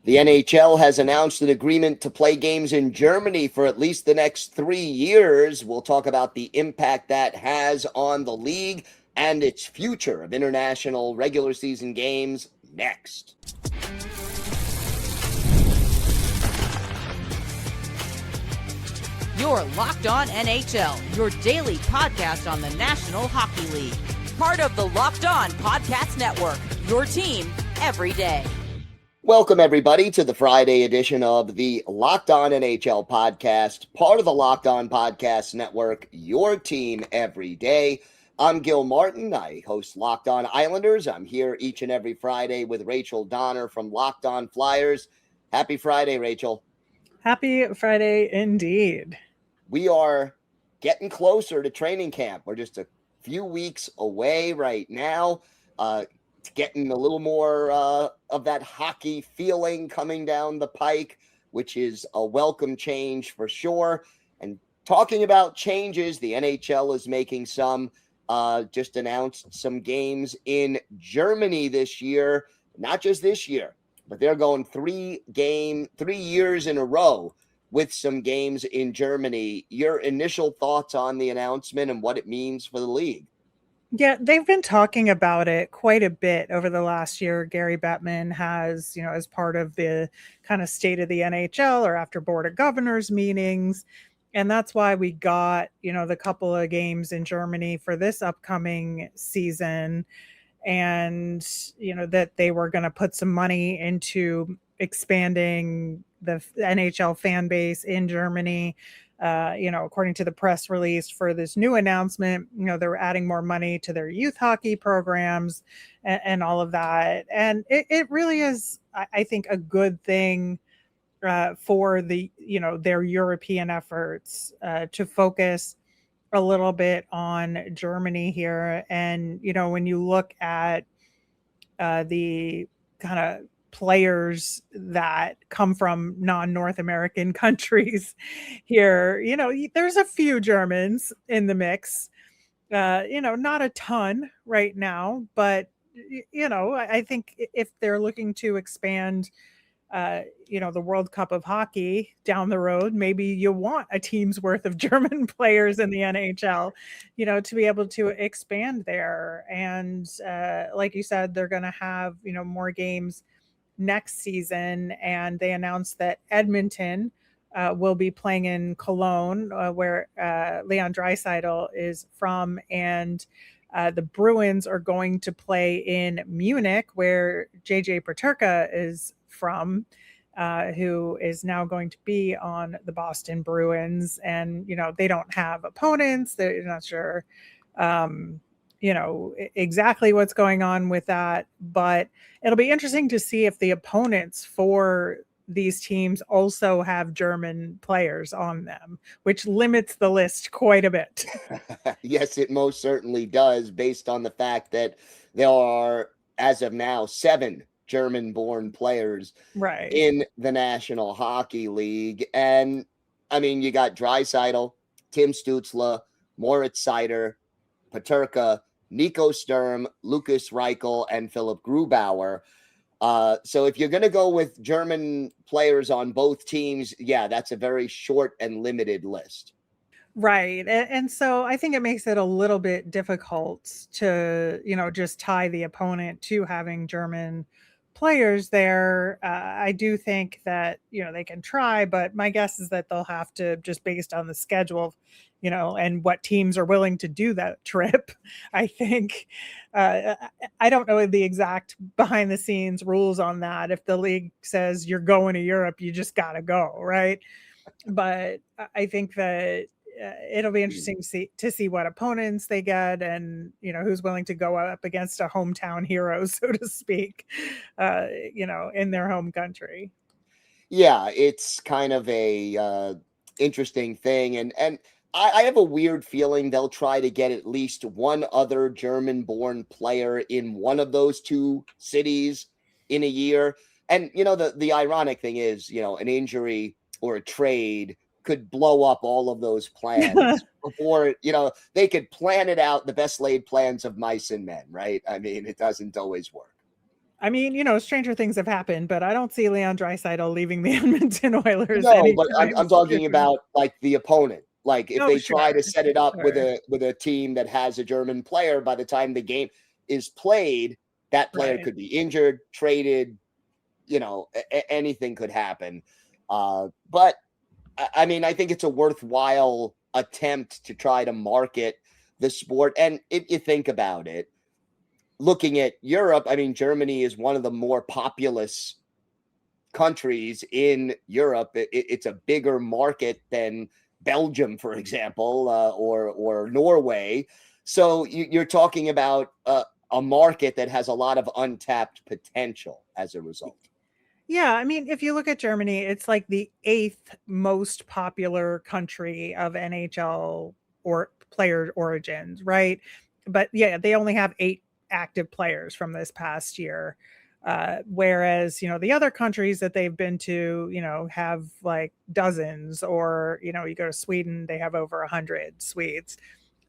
The NHL has announced an agreement to play games in Germany for at least the next 3 years. We'll talk about the impact that has on the league and its future of international regular season games next. You're Locked On NHL, your daily podcast on the National Hockey League. Part of the Locked On Podcast Network, your team every day. Welcome, everybody, to the Friday edition of the Locked On NHL podcast, part of the Locked On Podcast Network, your team every day. I'm Gil Martin. I host Locked On Islanders. I'm here each and every Friday with Rachel Donner from Locked On Flyers. Happy Friday, Rachel. Happy Friday indeed. We are getting closer to training camp. We're just a few weeks away right now. Getting a little more of that hockey feeling coming down the pike, which is a welcome change for sure. And talking about changes, the NHL is making some, just announced some games in Germany this year, not just this year, but they're going 3 years in a row with some games in Germany. Your initial thoughts on the announcement and what it means for the league? Yeah, they've been talking about it quite a bit over the last year. Gary Bettman has, as part of the kind of state of the NHL or after Board of Governors meetings. And that's why we got, the couple of games in Germany for this upcoming season. And, that they were going to put some money into expanding the NHL fan base in Germany. According to the press release for this new announcement, they're adding more money to their youth hockey programs and all of that. And it really is, I think, a good thing for the, their European efforts to focus a little bit on Germany here. And, when you look at the kind of players that come from non-North American countries here, there's a few Germans in the mix, not a ton right now, but I think if they're looking to expand the World Cup of Hockey down the road, maybe you want a team's worth of German players in the NHL, to be able to expand there. And like you said, they're going to have, more games next season. And they announced that Edmonton will be playing in Cologne, where Leon Draisaitl is from. And the Bruins are going to play in Munich, where J.J. Peterka is from, who is now going to be on the Boston Bruins. And, they don't have opponents. They're not sure, exactly what's going on with that. But it'll be interesting to see if the opponents for these teams also have German players on them, which limits the list quite a bit. Yes, it most certainly does, based on the fact that there are, as of now, 7 German-born players in the National Hockey League. And, I mean, you got Draisaitl, Tim Stützle, Moritz Seider, Peterka, Nico Sturm, Lukas Reichel, and Philipp Grubauer. So if you're going to go with German players on both teams, yeah, that's a very short and limited list. Right. And so I think it makes it a little bit difficult to, just tie the opponent to having German players there. I do think that, they can try, but my guess is that they'll have to, just based on the schedule, and what teams are willing to do that trip. I think, I don't know the exact behind the scenes rules on that. If the league says you're going to Europe, you just got to go. Right. But I think that it'll be interesting to see what opponents they get and, who's willing to go up against a hometown hero, so to speak, in their home country. Yeah, it's kind of a interesting thing. And I have a weird feeling they'll try to get at least one other German-born player in one of those 2 cities in a year. And, the ironic thing is, an injury or a trade could blow up all of those plans before, they could plan it out, the best laid plans of mice and men, right? I mean, it doesn't always work. I mean, stranger things have happened, but I don't see Leon Draisaitl leaving the Edmonton Oilers No, but anytime I'm talking soon. about like the opponent. Like if Oh, they sure, try to set it up with sure. a team that has a German player, by the time the game is played, that player Right. could be injured, traded, anything could happen. But I mean, I think it's a worthwhile attempt to try to market the sport. And if you think about it, looking at Europe, I mean, Germany is one of the more populous countries in Europe. It's a bigger market than Belgium, for example, or Norway. So you're talking about a market that has a lot of untapped potential as a result. Yeah, I mean, if you look at Germany, it's like the 8th most popular country of NHL or player origins, right? But yeah, they only have 8 active players from this past year. Whereas, the other countries that they've been to, have like dozens, or, you go to Sweden, they have over 100 Swedes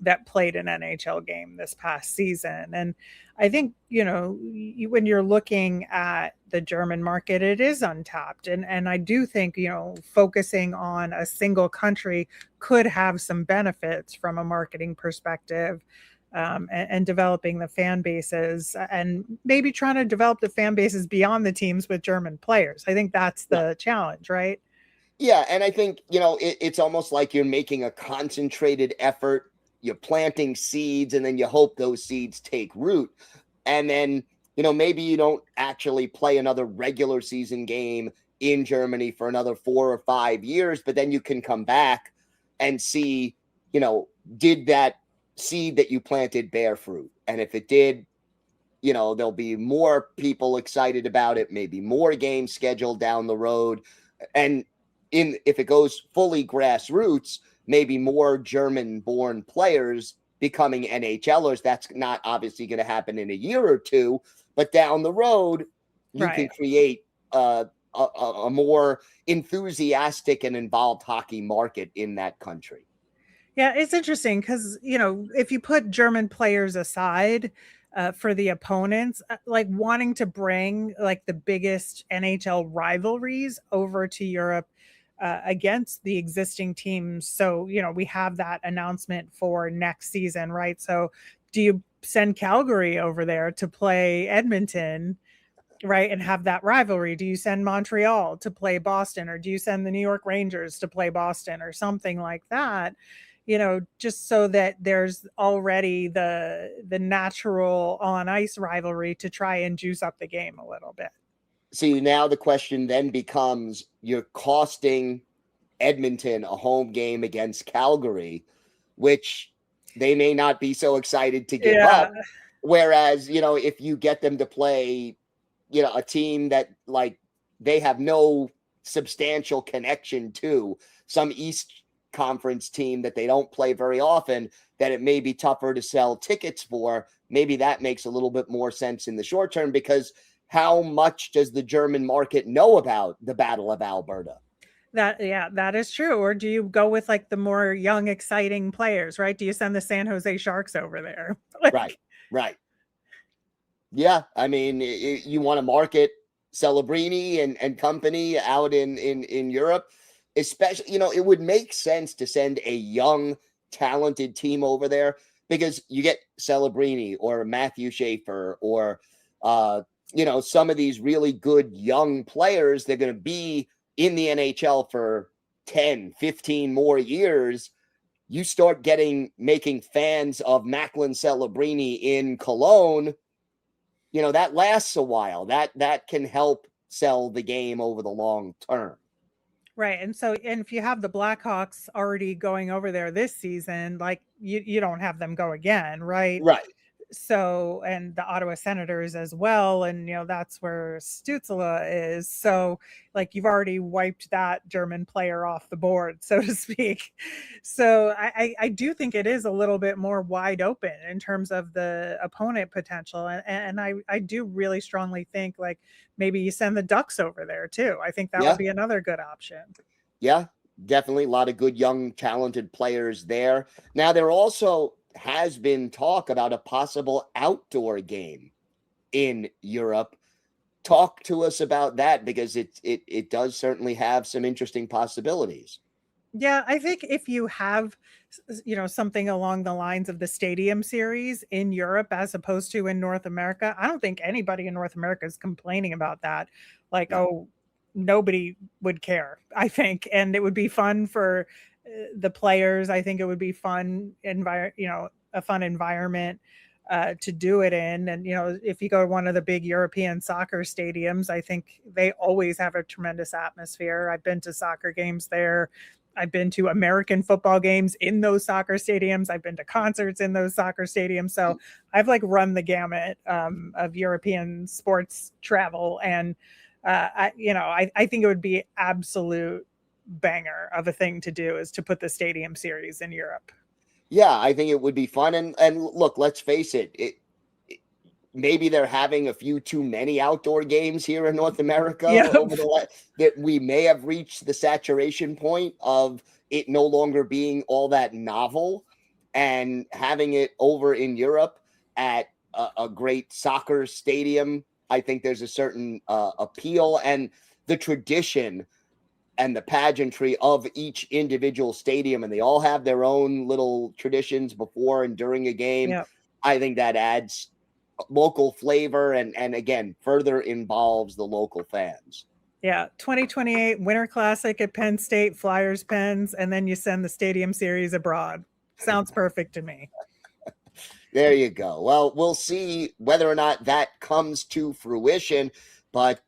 that played an NHL game this past season. And I think, when you're looking at the German market, it is untapped. And I do think, focusing on a single country could have some benefits from a marketing perspective, and developing the fan bases, and maybe trying to develop the fan bases beyond the teams with German players. I think that's the challenge, right? Yeah, and I think, it's almost like you're making a concentrated effort. You're planting seeds, and then you hope those seeds take root. And then, maybe you don't actually play another regular season game in Germany for another 4 or 5 years, but then you can come back and see, did that seed that you planted bear fruit? And if it did, there'll be more people excited about it, maybe more games scheduled down the road. And if it goes fully grassroots, maybe more German-born players becoming NHLers. That's not obviously going to happen in a year or two, but down the road, you can Right. create a more enthusiastic and involved hockey market in that country. Yeah, it's interesting because, if you put German players aside, for the opponents, like wanting to bring like the biggest NHL rivalries over to Europe, against the existing teams. So, we have that announcement for next season, right? So, do you send Calgary over there to play Edmonton, right, and have that rivalry? Do you send Montreal to play Boston, or do you send the New York Rangers to play Boston, or something like that? Just so that there's already the natural on ice rivalry to try and juice up the game a little bit. See, now the question then becomes, you're costing Edmonton a home game against Calgary, which they may not be so excited to give Yeah. up. Whereas, if you get them to play, a team that like they have no substantial connection to, some East Conference team that they don't play very often, that it may be tougher to sell tickets for, maybe that makes a little bit more sense in the short term, because how much does the German market know about the Battle of Alberta? That is true. Or do you go with like the more young, exciting players, right? Do you send the San Jose Sharks over there? Right, right. Yeah, I mean, you want to market Celebrini and company out in Europe, especially, it would make sense to send a young, talented team over there, because you get Celebrini or Matthew Schaefer or, some of these really good young players. They're going to be in the NHL for 10, 15 more years. You start making fans of Macklin Celebrini in Cologne, that lasts a while. That can help sell the game over the long term. Right. And if you have the Blackhawks already going over there this season, like you don't have them go again, right? Right. So, and the Ottawa Senators as well, and that's where Stützle is. So, like, you've already wiped that German player off the board, so to speak. So I do think it is a little bit more wide open in terms of the opponent potential, and I do really strongly think like maybe you send the Ducks over there too. I think that would Yeah. be another good option. Yeah, definitely a lot of good young talented players there. Now, there also has been talk about a possible outdoor game in Europe. talk to us about that, because it does certainly have some interesting possibilities. Yeah, I think if you have, something along the lines of the Stadium Series in Europe as opposed to in North America, I don't think anybody in North America is complaining about that. Like, No. oh, nobody would care, I think. And it would be fun for the players. I think it would be a fun environment to do it in. And, if you go to one of the big European soccer stadiums, I think they always have a tremendous atmosphere. I've been to soccer games there. I've been to American football games in those soccer stadiums. I've been to concerts in those soccer stadiums. So I've run the gamut of European sports travel. And, I think it would be absolute banger of a thing to do is to put the Stadium Series in Europe. Yeah, I think it would be fun. And look, let's face it, maybe they're having a few too many outdoor games here in North America. Yep. That we may have reached the saturation point of it no longer being all that novel, and having it over in Europe at a great soccer stadium. I think there's a certain appeal, and the tradition and the pageantry of each individual stadium, and they all have their own little traditions before and during a game. Yep. I think that adds local flavor and again further involves the local fans. Yeah, 2028 Winter Classic at Penn State, Flyers Pens, and then you send the Stadium Series abroad. Sounds perfect to me. There you go. Well, we'll see whether or not that comes to fruition, but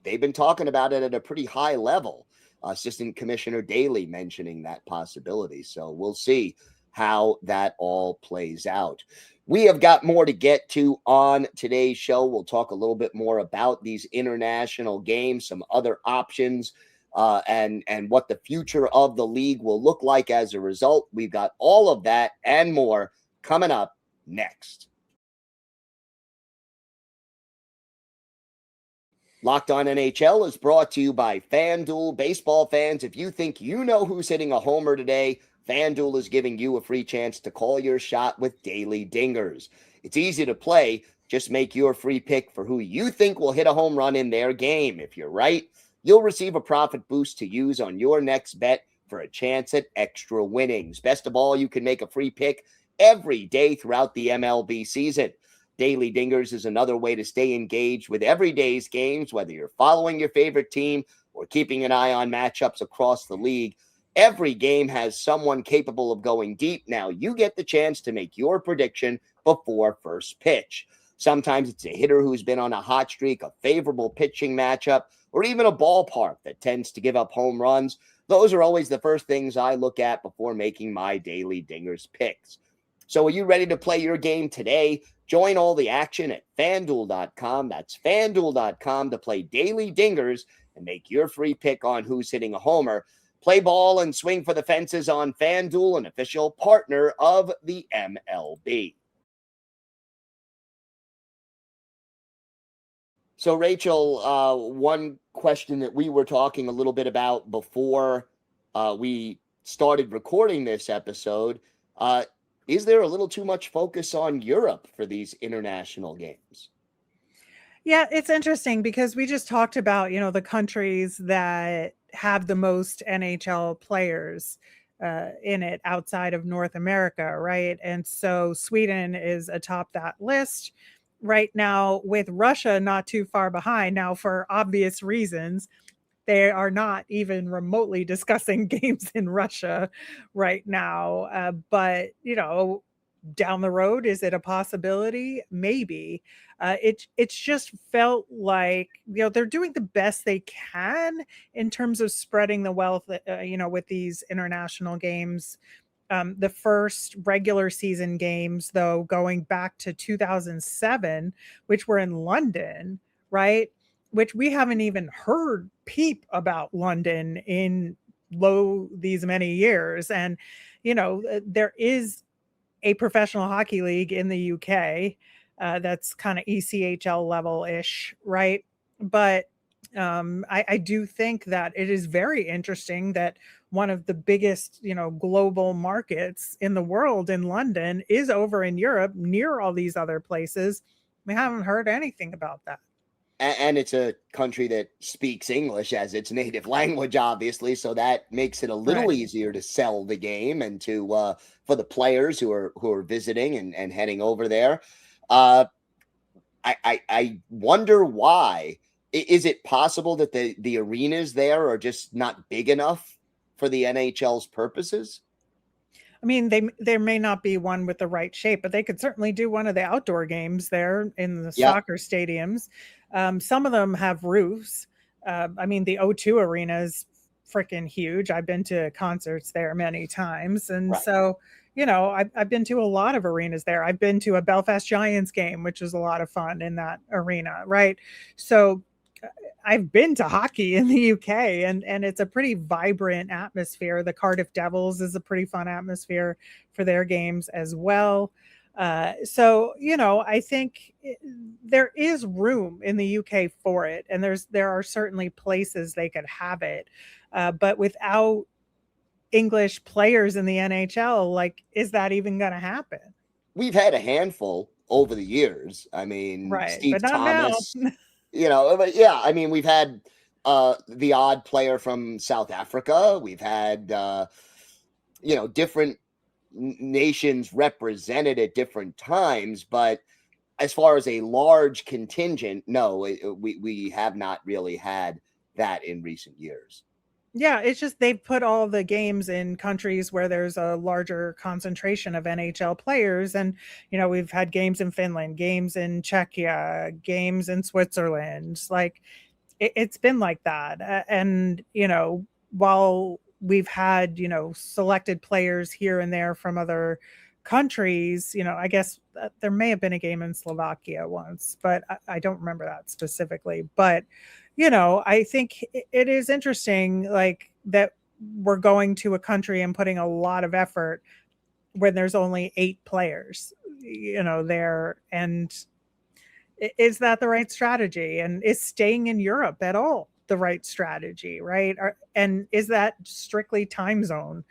they've been talking about it at a pretty high level. Assistant Commissioner Daley mentioning that possibility. So we'll see how that all plays out. We have got more to get to on today's show. We'll talk a little bit more about these international games, some other options, and what the future of the league will look like as a result. We've got all of that and more coming up next. Locked On NHL is brought to you by FanDuel. Baseball fans, if you think you know who's hitting a homer today, FanDuel is giving you a free chance to call your shot with daily dingers. It's easy to play. Just make your free pick for who you think will hit a home run in their game. If you're right, you'll receive a profit boost to use on your next bet for a chance at extra winnings. Best of all, you can make a free pick every day throughout the MLB season. Daily Dingers is another way to stay engaged with every day's games, whether you're following your favorite team or keeping an eye on matchups across the league. Every game has someone capable of going deep. Now you get the chance to make your prediction before first pitch. Sometimes it's a hitter who's been on a hot streak, a favorable pitching matchup, or even a ballpark that tends to give up home runs. Those are always the first things I look at before making my Daily Dingers picks. So are you ready to play your game today? Join all the action at FanDuel.com. That's FanDuel.com to play Daily Dingers and make your free pick on who's hitting a homer. Play ball and swing for the fences on FanDuel, an official partner of the MLB. So, Rachel, one question that we were talking a little bit about before we started recording this episode, is there a little too much focus on Europe for these international games? Yeah, it's interesting because we just talked about, the countries that have the most NHL players in it outside of North America, right? And so Sweden is atop that list right now, with Russia not too far behind. Now, for obvious reasons, they are not even remotely discussing games in Russia right now. But, down the road, is it a possibility? Maybe. It's just felt like, they're doing the best they can in terms of spreading the wealth, with these international games. The first regular season games, though, going back to 2007, which were in London, right? Which we haven't even heard peep about London in these many years. And, there is a professional hockey league in the UK that's kind of ECHL level-ish, right? But I do think that it is very interesting that one of the biggest, global markets in the world in London is over in Europe near all these other places. We haven't heard anything about that. And it's a country that speaks English as its native language, obviously, so that makes it a little Right. easier to sell the game and to for the players who are visiting and heading over there. I wonder why. Is it possible that the arenas there are just not big enough for the NHL's purposes? I mean, there may not be one with the right shape, but they could certainly do one of the outdoor games there in the Yep. soccer stadiums. Some of them have roofs. I mean, the O2 arena is freaking huge. I've been to concerts there many times. And Right. so, I've been to a lot of arenas there. I've been to a Belfast Giants game, which was a lot of fun in that arena, right? So I've been to hockey in the UK, and it's a pretty vibrant atmosphere. The Cardiff Devils is a pretty fun atmosphere for their games as well. So I think there is room in the UK for it, and there are certainly places they could have it, but without English players in the NHL, like, is that even going to happen? We've had a handful over the years. I mean, Right, Steve but not now. Thomas, but yeah, I mean, we've had the odd player from South Africa. We've had different nations represented at different times, but as far as a large contingent, no, we have not really had that in recent years. Yeah, it's just they've put all the games in countries where there's a larger concentration of NHL players. And, we've had games in Finland, games in Czechia, games in Switzerland. Like, it's been like that. And, while we've had, selected players here and there from other countries, I guess there may have been a game in Slovakia once, but I don't remember that specifically. But I think it is interesting, like, that we're going to a country and putting a lot of effort when there's only 8 players, there. And is that the right strategy? And is staying in Europe at all the right strategy, right? And is that strictly time zone,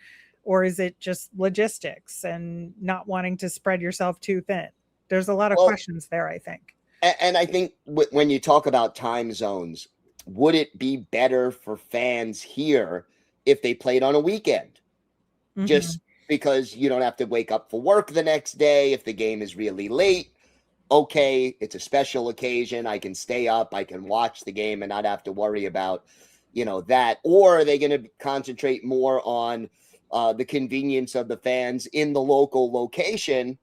or is it just logistics and not wanting to spread yourself too thin? There's a lot of questions there, I think. And I think when you talk about time zones, would it be better for fans here if they played on a weekend? Mm-hmm. Just because you don't have to wake up for work the next day. If the game is really late, okay, it's a special occasion. I can stay up. I can watch the game and not have to worry about, that. Or are they going to concentrate more on the convenience of the fans in the local location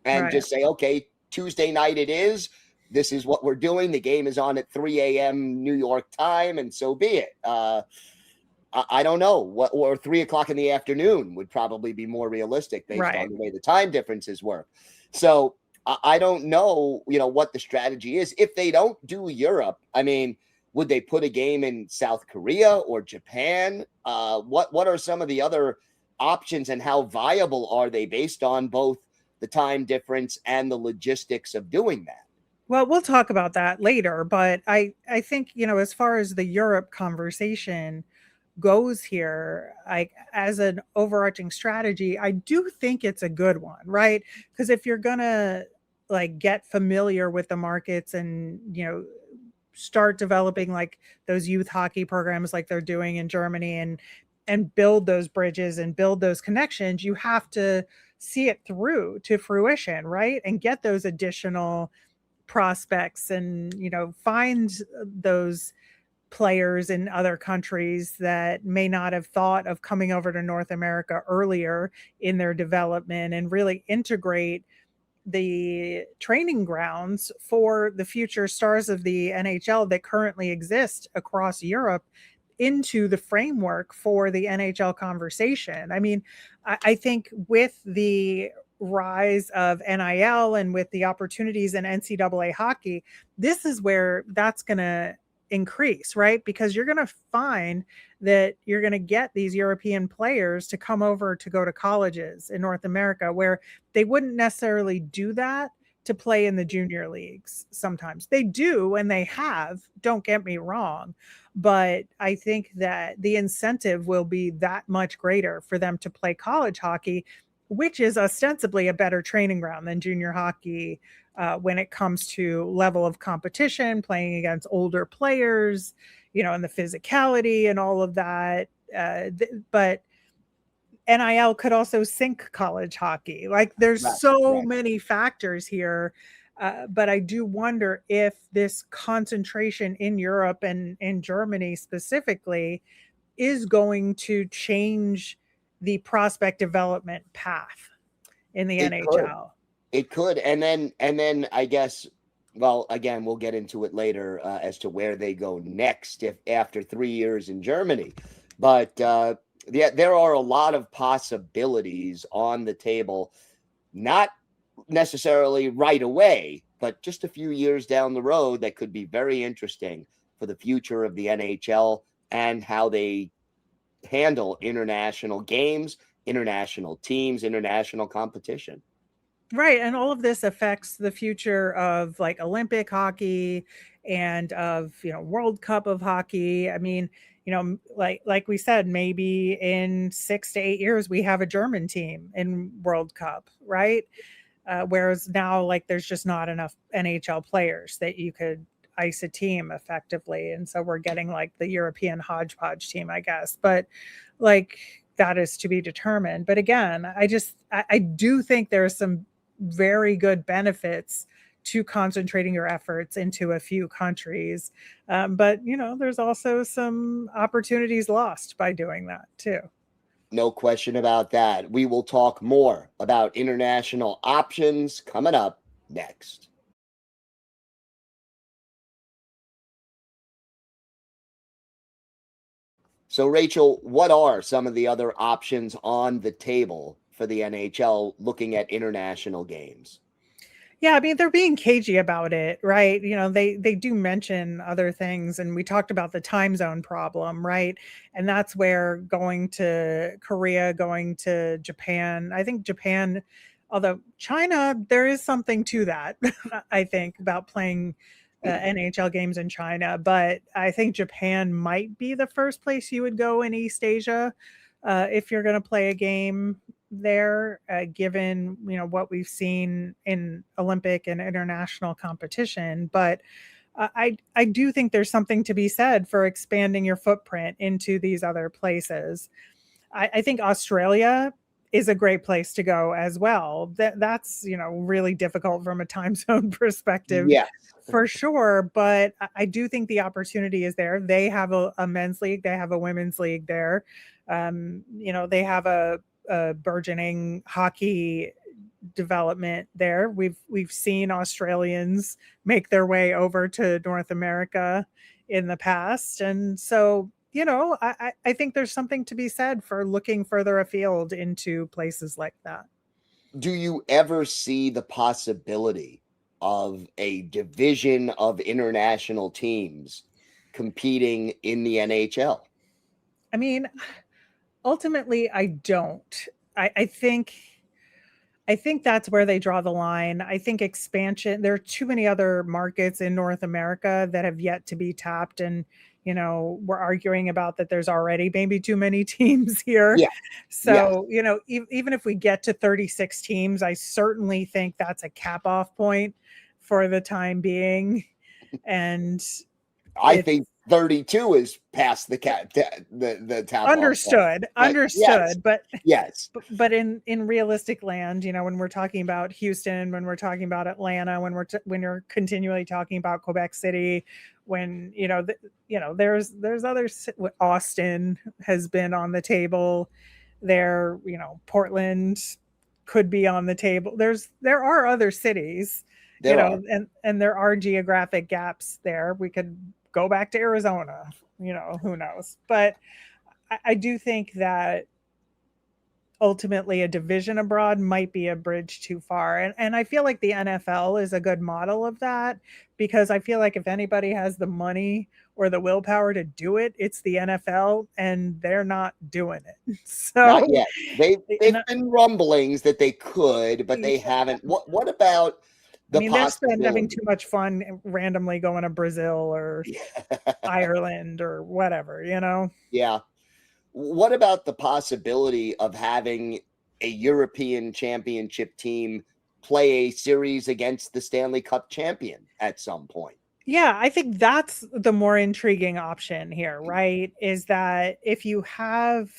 and just say, okay, Tuesday night it is. This is what we're doing. The game is on at 3 a.m. New York time, and so be it. I don't know. Or 3 o'clock in the afternoon would probably be more realistic based on the way the time differences work. So I don't know, what the strategy is. If they don't do Europe, I mean, would they put a game in South Korea or Japan? What are some of the other options, and how viable are they based on both the time difference and the logistics of doing that? Well, we'll talk about that later, but I think, as far as the Europe conversation goes here, like, as an overarching strategy, I do think it's a good one, right? Because if you're gonna, like, get familiar with the markets and, start developing, like, those youth hockey programs like they're doing in Germany, and build those bridges and build those connections, you have to see it through to fruition, right? And get those additional prospects and, find those players in other countries that may not have thought of coming over to North America earlier in their development, and really integrate the training grounds for the future stars of the NHL that currently exist across Europe into the framework for the NHL conversation. I mean, I think with the rise of NIL and with the opportunities in NCAA hockey, this is where that's going to increase, right? Because you're going to find that you're going to get these European players to come over to go to colleges in North America, where they wouldn't necessarily do that to play in the junior leagues. Sometimes they do, and they have, don't get me wrong, but I think that the incentive will be that much greater for them to play college hockey which is ostensibly a better training ground than junior hockey when it comes to level of competition, playing against older players, and the physicality and all of that. But NIL could also sink college hockey. Like there's many factors here. But I do wonder if this concentration in Europe and in Germany specifically is going to change the prospect development path in the NHL. It could. And then I guess, well, again, we'll get into it later as to where they go next after 3 years in Germany. But there are a lot of possibilities on the table, not necessarily right away, but just a few years down the road that could be very interesting for the future of the NHL and how they handle international games, international teams, international competition. Right. And all of this affects the future of like Olympic hockey and of, World Cup of hockey. I mean, like we said, maybe in 6 to 8 years, we have a German team in World Cup, right? Whereas now, like, there's just not enough NHL players that you could ice a team effectively. And so we're getting like the European hodgepodge team, I guess. But like that is to be determined. But again, I do think there's some very good benefits to concentrating your efforts into a few countries. But, there's also some opportunities lost by doing that too. No question about that. We will talk more about international options coming up next. So, Rachel, what are some of the other options on the table for the NHL looking at international games? Yeah, I mean, they're being cagey about it, right? They do mention other things, and we talked about the time zone problem, right? And that's where going to Korea, going to Japan, I think Japan, although China, there is something to that, I think, about playing NHL games in China. But I think Japan might be the first place you would go in East Asia if you're going to play a game there, given what we've seen in Olympic and international competition. But I do think there's something to be said for expanding your footprint into these other places. I think Australia is a great place to go as well. That's really difficult from a time zone perspective, yeah, for sure. But I do think the opportunity is there. They have a men's league, they have a women's league there. They have a burgeoning hockey development there. We've seen Australians make their way over to North America in the past, and so I think there's something to be said for looking further afield into places like that. Do you ever see the possibility of a division of international teams competing in the NHL? I mean, ultimately, I don't. I think that's where they draw the line. I think expansion, there are too many other markets in North America that have yet to be tapped. And, we're arguing about that there's already maybe too many teams here. Yeah. So, even if we get to 36 teams, I certainly think that's a cap off point for the time being. And I think 32 is past the cap. The tap. Understood. Yes. But yes. But in realistic land, when we're talking about Houston, when we're talking about Atlanta, when you're continually talking about Quebec City, when there's other, Austin has been on the table there. Portland could be on the table. There are other cities, and there are geographic gaps there. We could go back to Arizona, who knows? But I do think that ultimately a division abroad might be a bridge too far. And I feel like the NFL is a good model of that, because I feel like if anybody has the money or the willpower to do it, it's the NFL, and they're not doing it. So not yet. They've been rumblings that they could, but they haven't. What about they're having too much fun randomly going to Brazil or Ireland or whatever, Yeah. What about the possibility of having a European championship team play a series against the Stanley Cup champion at some point. Yeah, I think that's the more intriguing option here, right? Is that if you have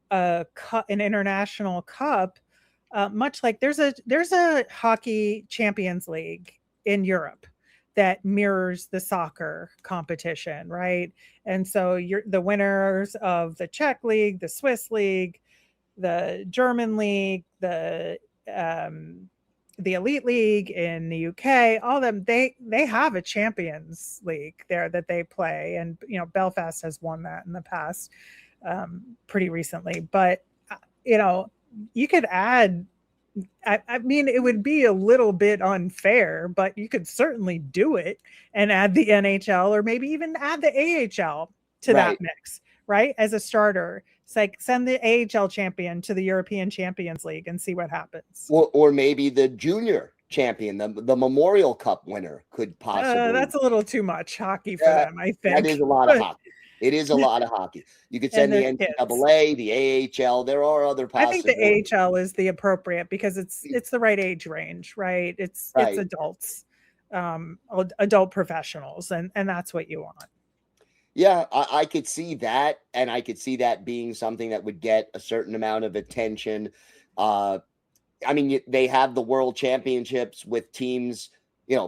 an international cup, much like there's a hockey Champions League in Europe that mirrors the soccer competition, right? And so you're the winners of the Czech League, the Swiss League, the German League, the Elite League in the UK, all of them, they have a Champions League there that they play. And, Belfast has won that in the past pretty recently. But, you could add, I mean, it would be a little bit unfair, but you could certainly do it and add the NHL or maybe even add the AHL to that mix, right? As a starter. It's like send the AHL champion to the European Champions League and see what happens. Or maybe the junior champion, the Memorial Cup winner could possibly. That's a little too much hockey for them, I think. That is a lot of hockey. It is a lot of hockey. You could send the NCAA, the AHL. There are other possibilities. I think the AHL is the appropriate because it's the right age range, right? It's adults, adult professionals, and that's what you want. Yeah, I could see that, and I could see that being something that would get a certain amount of attention. I mean, they have the World Championships with teams,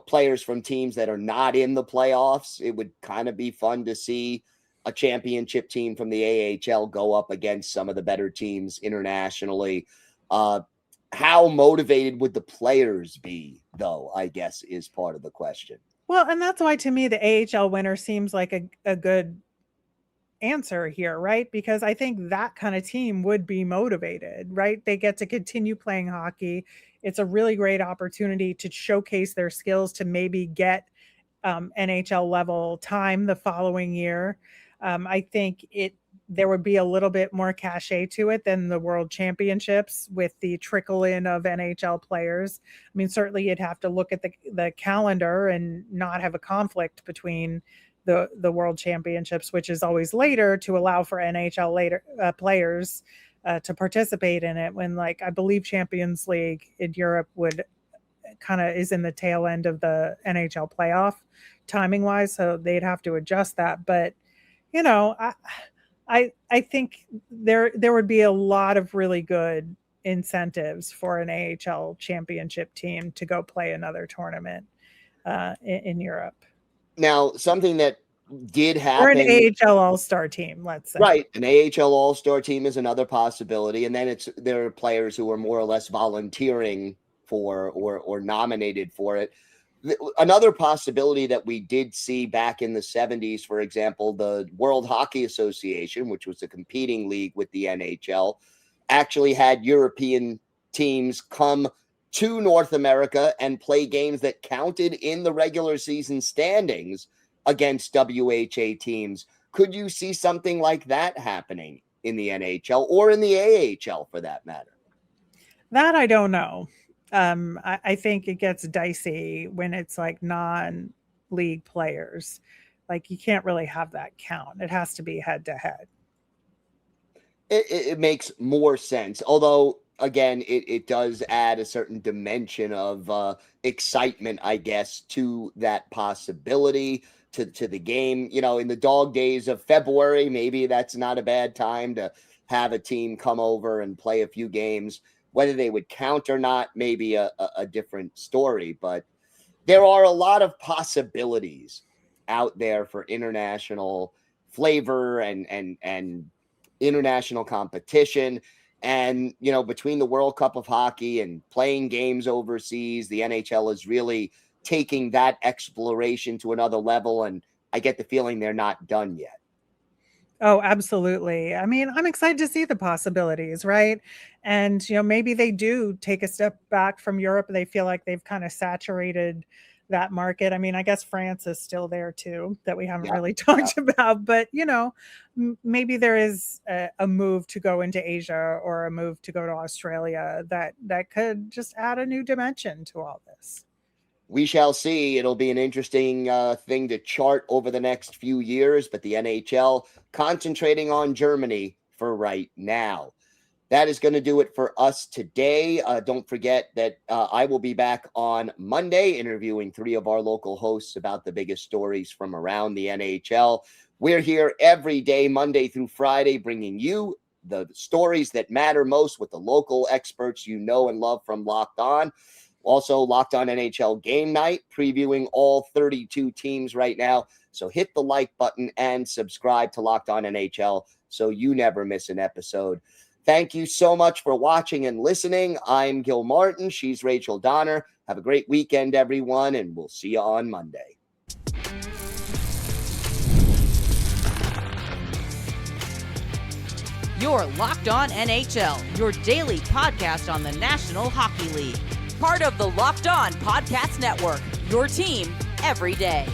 players from teams that are not in the playoffs. It would kind of be fun to see a championship team from the AHL go up against some of the better teams internationally. How motivated would the players be, though, I guess is part of the question. Well, and that's why to me the AHL winner seems like a good answer here, right? Because I think that kind of team would be motivated, right? They get to continue playing hockey. It's a really great opportunity to showcase their skills to maybe get NHL level time the following year. I think there would be a little bit more cachet to it than the World Championships with the trickle in of NHL players. I mean, certainly you'd have to look at the calendar and not have a conflict between the World Championships, which is always later, to allow for NHL players to participate in it, when I believe Champions League in Europe would kind of is in the tail end of the NHL playoff timing wise. So they'd have to adjust that. But, I think there would be a lot of really good incentives for an AHL championship team to go play another tournament in Europe. Now, something that did happen. Or an AHL All-Star team, let's say. Right. An AHL All-Star team is another possibility. And then there are players who are more or less volunteering for or nominated for it. Another possibility that we did see back in the 70s, for example, the World Hockey Association, which was a competing league with the NHL, actually had European teams come to North America and play games that counted in the regular season standings against WHA teams. Could you see something like that happening in the NHL or in the AHL for that matter? That I don't know. I think it gets dicey when it's non-league players. You can't really have that count. It has to be head to head. It makes more sense. Although, again, it does add a certain dimension of excitement, I guess, to that possibility, to the game. In the dog days of February, maybe that's not a bad time to have a team come over and play a few games. Whether they would count or not, maybe a different story. But there are a lot of possibilities out there for international flavor and international competition. And, between the World Cup of Hockey and playing games overseas, the NHL is really taking that exploration to another level. And I get the feeling they're not done yet. Oh, absolutely. I mean, I'm excited to see the possibilities, right? And, maybe they do take a step back from Europe. They feel like they've kind of saturated that market. I mean, I guess France is still there too, that we haven't really talked about, but maybe there is a move to go into Asia or a move to go to Australia that could just add a new dimension to all this. We shall see. It'll be an interesting thing to chart over the next few years, but the NHL concentrating on Germany for right now. that is going to do it for us today. Don't forget that I will be back on Monday interviewing 3 of our local hosts about the biggest stories from around the NHL. We're here every day, Monday through Friday, bringing you the stories that matter most with the local experts you know and love from Locked On. Also, Locked On NHL Game Night, previewing all 32 teams right now. So hit the like button and subscribe to Locked On NHL so you never miss an episode. Thank you so much for watching and listening. I'm Gil Martin. She's Rachel Donner. Have a great weekend, everyone, and we'll see you on Monday. You're Locked On NHL, your daily podcast on the National Hockey League. Part of the Locked On Podcast Network, your team every day.